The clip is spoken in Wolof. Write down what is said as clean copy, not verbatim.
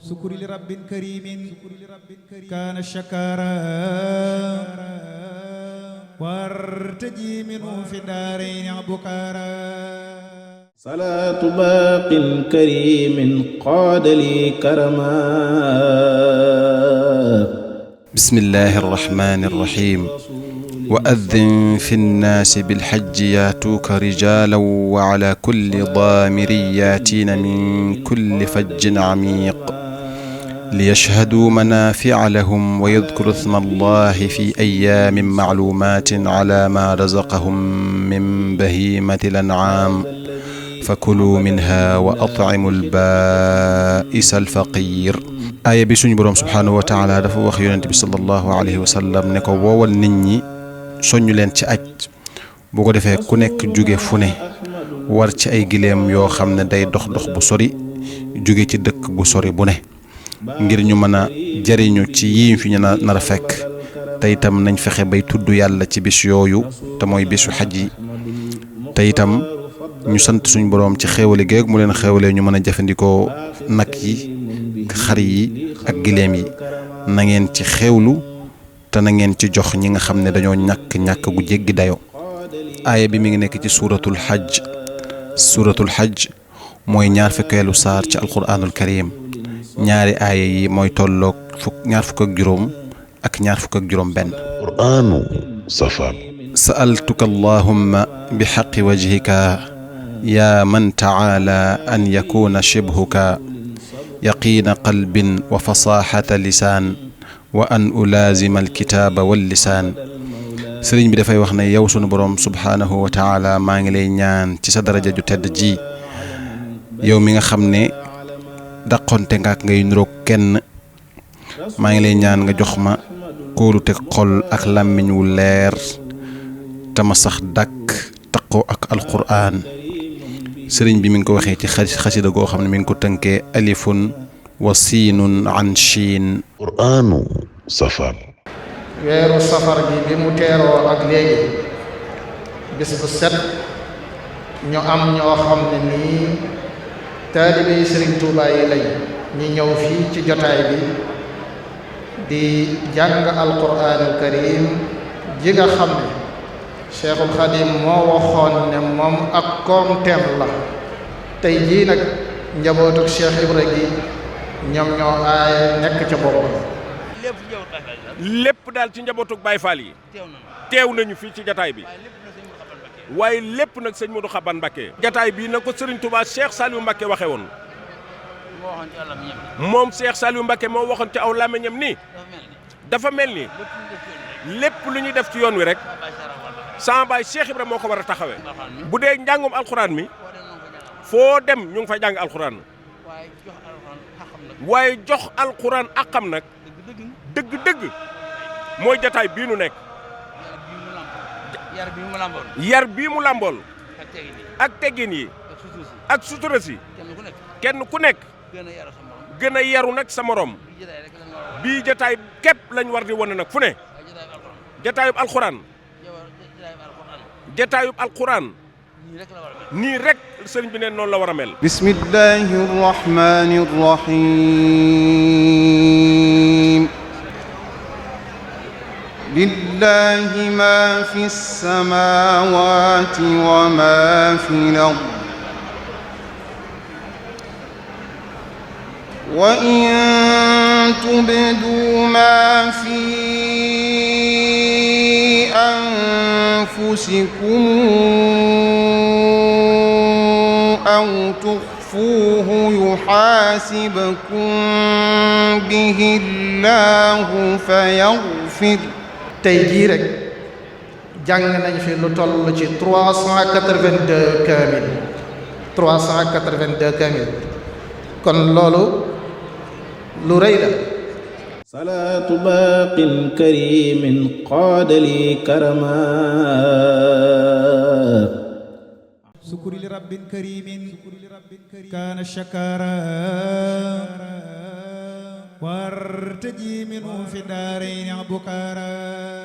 سكري لرب كريم كان شكارا وارتجي منه في الدارين بكارا صلاة باق كريم قاد لي كرما بسم الله الرحمن الرحيم وأذن في الناس بالحج ياتوك رجالا وعلى كل ضامر ياتين من كل فج عميق ليشهدوا منافع لهم ويذكروا اسم الله في أيام معلومات على ما رزقهم من بهيمة الأنعام فكلوا منها وأطعموا البائس الفقير aaya bi suñu boroom subhaanahu wa taala dafa wax yonent bi sallallahu alayhi wa sallam ne ko woowal nit ñi soññu leen ci aj bu ko defee ku nekk jóge fu ne war ci ay gileem yoo xam ne day dox dox bu sori jóge ci dëkk bu sori bu ne ngir ñu mën a jariñu ci yi fi ñu nar a fekk te itam nañ fexe bay tudd yàlla ci bis yooyu te mooy bisu xaj yi te itam ñu sant suñu boroom ci xéewale géeg mu leen xéewalee ñu mën a jëfandikoo nag yi xar yi ak gileem yi na ngeen ci xewlu te na ngeen ci jox ñi nga xam ne dañoo ñàkk gu jéggi dayo aaya bi mi ngi nekk ci suuratul xajj mooy ñaar fukkeelu saar ci alquraanul karim ñaari aaya yi mooy tolloog ñaar fukk ak juróom ak ñaar fukk ak juróom benn qur'aanu safar sa'altuka allahumma bi haqqi wajhika yaa man ta'ala an yakuna shibhuka yaqiina qalbin wa fasaxata lisaan wa an ulaazima alkitaaba wallisaan sëriñ bi dafay wax ne yow sunu boroom subhaanahu wa taala maa ngi lay ñaan ci sa daraja ju tedd ji yow mi nga xam ne daqonte nga ak ngay nuroog kenn maa ngi lay ñaan nga jox ma kóolute xol ak làmmiñ wu leer te ma sax dàkk taqoo ak alquraan sëriñ bi mi ngi ko waxee ci xasida goo xam ne mi ngi ko tënkee alifun wa siinun an chiin qur'aanu safar weeru safar gi bi mu teeroo ak léegi bis bu set ñu am ñoo xam ne nii taalibe yi sëriñ Tuubaa yi lañ ñi ñëw fii ci jotaay bi di jàng alquraanul karim ji nga xam ne Cheikhul Khadim moo waxoon ne moom ak koomteem la tey jii nag njabootuk Cheikh Ibra gi ñoom ñoo aaye nekk ca bopp lépp daal ci njabootuk Baye Fall yi teew nañu fii ci jataay bi waaye lépp nag sëñ Modou Xaban Mbacké jataay bii na ko Serigne Touba Cheikh Saliou Mbacké waxe woon moom Cheikh Saliou Mbacké moo waxoon ci aw làmmiñam ni dafa mel ni lépp lu ñuy def ci yoon wi rek sama baay Cheikh Ibra moo ko war a taxawee bu dee njàngum alxuraan mi foo dem ñu ngi fay jàng alxuraan waaye jox alxuraan akam nag dëgg-dëgg mooy jataay bii nu nekk yar bii mu làmbool ak teggin yi ak sutura si kenn ku nekk gën a yaru nag sa morom bii jataay képp lañ war di wane nag fu ne jataayub alxuraan jataayub alquran nii rek sëriñ bi neen noonu la war a mel bismillahi rrahmani rrahim lillahi ma fi samawati wa ma fi l-ard wa in tubdu ma fi أنفسكم أو تخفوه يحاسبكم به الله فيغفر tey jii rek jàng nañ fi lu toll ci 382 kaamil kon loolu lu rëy la صلاة باق كريم قاد لي كرما سكري لرب كريم كان شكارا وارتجي منه في الدارين بكارا